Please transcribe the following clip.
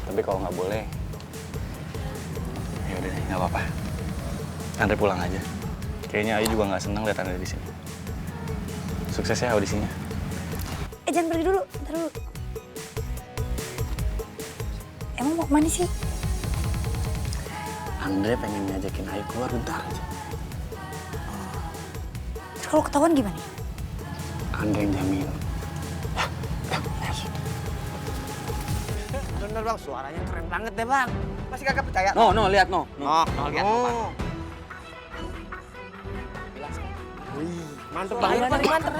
Tapi kalau nggak boleh, ya udah deh, nggak apa-apa. Andre pulang aja. Kayaknya Ayu juga nggak senang lihat Andre di sini. Sukses ya audisinya. Jangan pergi dulu, bentar dulu. Emang mau kemana sih? Andre pengen ngajakin Ayu keluar bentar aja. Terus kalau ketahuan gimana? Andre yang jamin. Bener bang, suaranya keren banget deh bang. Masih kagak percaya? No, lihat no. Lihat bang. Wih, mantep Suaranya banget. paling mantep.